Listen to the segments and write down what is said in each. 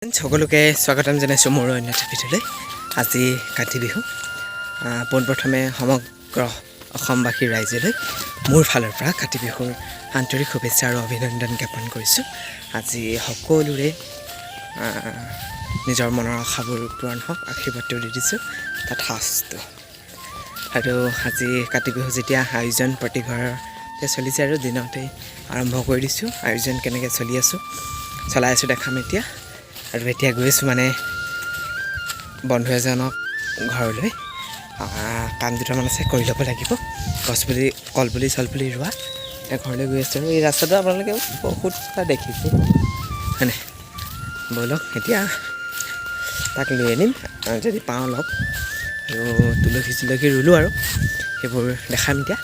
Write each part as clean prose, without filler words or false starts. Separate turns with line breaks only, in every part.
সকলোকে স্বাগতম জনাইছোঁ মোৰ অন্য এটা ভিডিঅ'লৈ। আজি কাতি বিহু। পোনপ্ৰথমে সমগ্ৰ অসমবাসী ৰাইজলৈ মোৰ ফালৰ পৰা কাতি বিহুৰ আন্তৰিক শুভেচ্ছা আৰু অভিনন্দন জ্ঞাপন কৰিছোঁ। আজি সকলোৰে নিজৰ মনৰ আশাবোৰ পূৰণ হওক আশীৰ্বাদটো দি দিছোঁ তথাস্তু। আৰু আজি কাতি বিহু যেতিয়া আয়োজন প্ৰতি ঘৰতে চলিছে আৰু দিনতেই আৰম্ভ কৰি দিছোঁ। আয়োজন কেনেকৈ চলাই আছোঁ দেখাম এতিয়া। আৰু এতিয়া গৈ আছোঁ মানে বন্ধু এজনক ঘৰলৈ। কাম দুটামান আছে কৰি ল'ব লাগিব। গছপুলি কলপুলি চলপুলি ৰোৱা এতিয়া ঘৰলৈ গৈ আছোঁ। আৰু এই ৰাস্তাটো আপোনালোকে বহুত দেখিছে হয়নে? ব'লক এতিয়া তাক লৈ আনিম যদি পাওঁ লগ। আৰু তুলসী ৰুলোঁ আৰু সেইবোৰ দেখাম এতিয়া।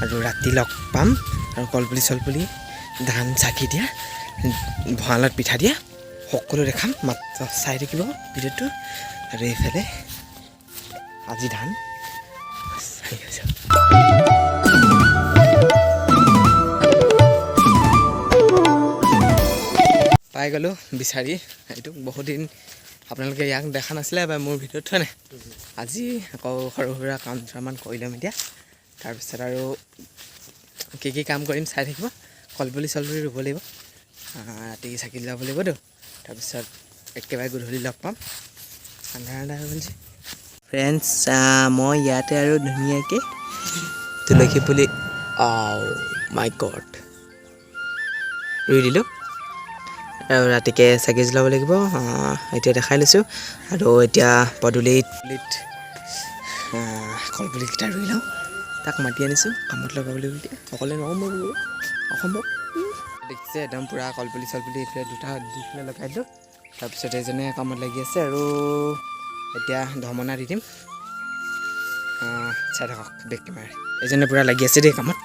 আৰু ৰাতি লগ পাম আৰু কলপুলি চলপুলি ধান চাকি দিয়া ভঁৰালত পিঠা দিয়া সকলো দেখাম। মাত্ৰ চাই থাকিব ভিডিঅ'টো। আৰু এইফালে আজি ধান পাই গ'লোঁ বিচাৰি। এইটো বহুত দিন আপোনালোকে ইয়াক দেখা নাছিলে এবাৰ মোৰ ভিডিঅ'ত হয়নে? আজি আকৌ সৰু সুৰা কাম দুটামান কৰি ল'ম এতিয়া। তাৰপিছত আৰু কি কাম কৰিম চাই থাকিব। কলপুলি চলপুলি ৰুব লাগিব, ৰাতি চাকি জ্বলাব লাগিবতো। তাৰপিছত একেবাৰে গধূলি লগ পাম। আন্ধাৰ হৈ গ'ল যে ফ্ৰেণ্ডছ। মই ইয়াতে আৰু ধুনীয়াকৈ তুলসী পুলি মাই গড ৰুই দিলোঁ। আৰু ৰাতিকৈ চাকি জ্বলাব লাগিব এতিয়া দেখাই লৈছোঁ। আৰু এতিয়া পদূলিত কলপুলিকেইটা ৰুই লওঁ। তাক মাতি আনিছোঁ কামত লগাব লাগিব এতিয়া। অকলে নহ'ব অসম্ভৱ। দেখিছে একদম পূৰা কলপুলি চলপুলি এইফালে দুইফালে লগাই দিলোঁ। তাৰপিছত এজনে কামত লাগি আছে আৰু এতিয়া ধমনা দি দিম। চাই থাকক বেক কেমেৰা। এজনে পূৰা লাগি আছে দেই কামত।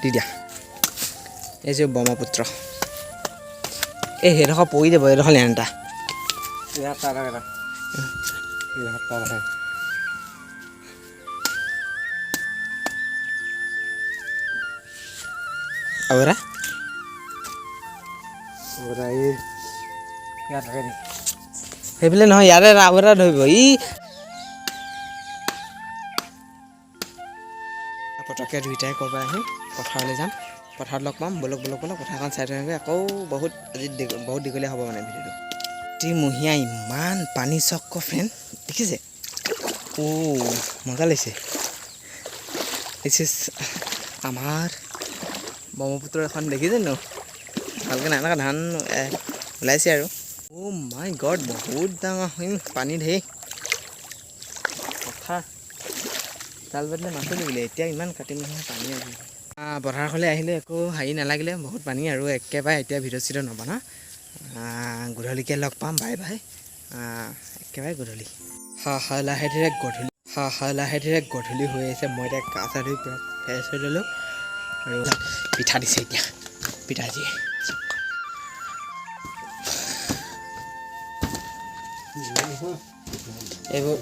দি দিয়া এই যে ব্ৰহ্মপুত্ৰ এই সেইডোখৰ পৰি যাব। এইডোখৰ লেনটা আৰু এটা সেইফালে নহয় ইয়াতে আৰু এটা ধৰিব। পটককৈ দুইটাই ক'ৰবাত আহি পথাৰলৈ যাম। পথাৰত লগ পাম। বলক পথাৰখন চাই থাকোঁগৈ। আকৌ আজি বহুত দীঘলীয়া হ'ব মানে ভিডিঅ'টো। মহীয়া ইমান পানী চক্ক ফ্ৰেণ্ড দেখিছে? মজা লাগিছে। আমাৰ ব্ৰহ্মপুত্ৰ এখন দেখিছে ন? ভালকৈ নাই লগা ধান ওলাইছে আৰু মাই গড বহুত ডাঙৰ পানী ঢেৰ পথাৰ জাল পাতিলে মাছো লাগিলে। এতিয়া ইমান কাতিমহীয়া পানী আহিলে। পথাৰখনলৈ আহিলে একো হেৰি নালাগিলে বহুত পানী। আৰু একেবাৰে এতিয়া ভিডিঅ' চিডিঅ' নবনাওঁ। গধূলিকৈ লগ পাম। বাই একেবাৰে গধূলি লাহে ধীৰে গধূলি হৈ আহিছে। মই এতিয়া গা চা ধুই পূৰা ফ্ৰেছ হৈ ল'লোঁ। আৰু পিঠা দিছে এতিয়া পিঠা দিয়ে এইবোৰ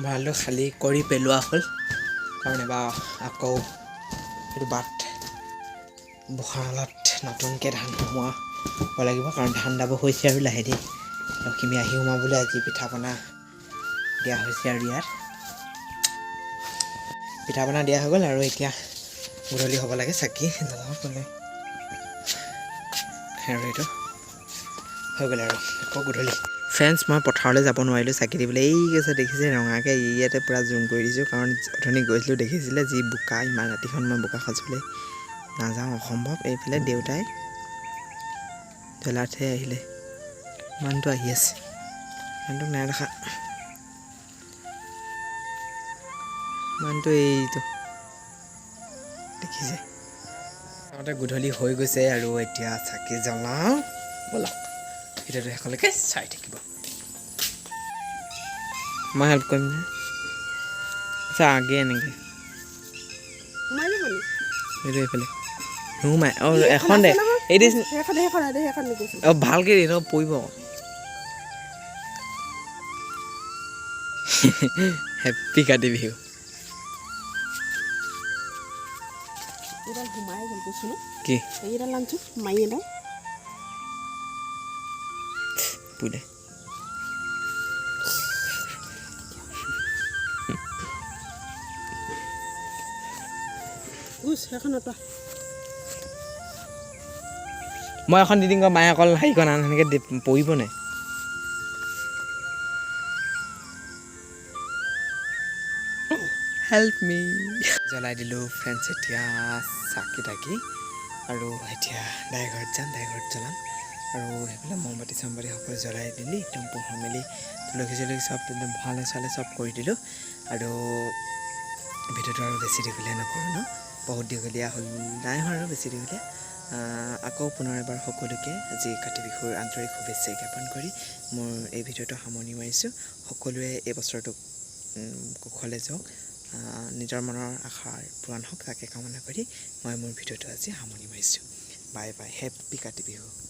ভঁৰালটো খালী কৰি পেলোৱা হ'ল। কাৰণ এবাৰ আকৌ এইটো বাট ভঁৰালত নতুনকৈ ধান সোমোৱাব লাগিব। কাৰণ ধান দাব হৈছে আৰু লাহে ধীৰে লখিমী আহি সোমাবলৈ আজি পিঠা পনা দিয়া হৈছে। আৰু ইয়াত পিঠা পনা দিয়া হৈ গ'ল। আৰু এতিয়া গধূলি হ'ব লাগে চাকি জ্বলাব গ'লে আৰু এইটো হৈ গ'ল। আৰু আকৌ গধূলি ফ্ৰেণ্ডছ মই পথাৰলৈ যাব নোৱাৰিলোঁ চাকি দিবলৈ। এই গছে দেখিছে ৰঙাকৈ ইয়াতে পূৰা জুম কৰি দিছোঁ। কাৰণ অথনি গৈছিলোঁ দেখিছিলে যি বোকা। ইমান ৰাতিখন মই বোকা খচবলৈ নাযাওঁ অসম্ভৱ। এইফালে দেউতাই জ্বলাই থৈ আহিলে। মানুহটো আহি আছে। মানুহটোক নাই দেখা। মানুহটো এইটো দেখিছে। আগতে গধূলি হৈ গৈছে আৰু এতিয়া চাকি জ্বলাওঁ। ব'লক ভিডিঅ'টো শেষলৈকে চাই থাকিব। মই হেল্প কৰিম নে? আচ্ছা আগে এনেকৈ এইটো এইফালে নোসোমাই। এখন দে এই দেচোন ভালকৈ দে পৰিব। হেপ্পী কাতি বিহু।
ঘুমাই গ'ল কৈছোঁ ন
কি
এইডাল আনছোঁ মাৰি এডাল
পুলে
সেইখন অঁতোৱা
মই এখন দি দিম মায়ে অকল হেৰি কৰা সেনেকৈ পৰিব নাই হেল্প মি জ্বলাই দিলোঁ ফ্ৰেণ্ডছ এতিয়া চাকি তাকি আৰু এতিয়া দাইঘৰত যাম দাইঘৰত জ্বলাম আৰু সেইফালে মমবাতি চমবাতি সকলো জ্বলাই দিলি একদম পোহৰ মেলি তুলসী চলসী চব একদম ভঁৰালে চৰালে চব কৰি দিলোঁ আৰু ভিডিঅ'টো আৰু বেছি দীঘলীয়া নকৰোঁ ন বহুত দীঘলীয়া হ'ল নাই হোৱা আৰু বেছি দীঘলীয়া আকৌ পুনৰ এবাৰ সকলোকে আজি কাতি বিহুৰ আন্তৰিক শুভেচ্ছা জ্ঞাপন কৰি মোৰ এই ভিডিঅ'টো সামৰণি মাৰিছোঁ সকলোৱে এই বছৰটোক কুশলে যাওক নিজৰ মনৰ আশাৰ পূৰণ হওক তাকে কামনা কৰি মই মোৰ ভিডিঅ'টো আজি সামৰণি মাৰিছোঁ bye bye happy Kati Bihu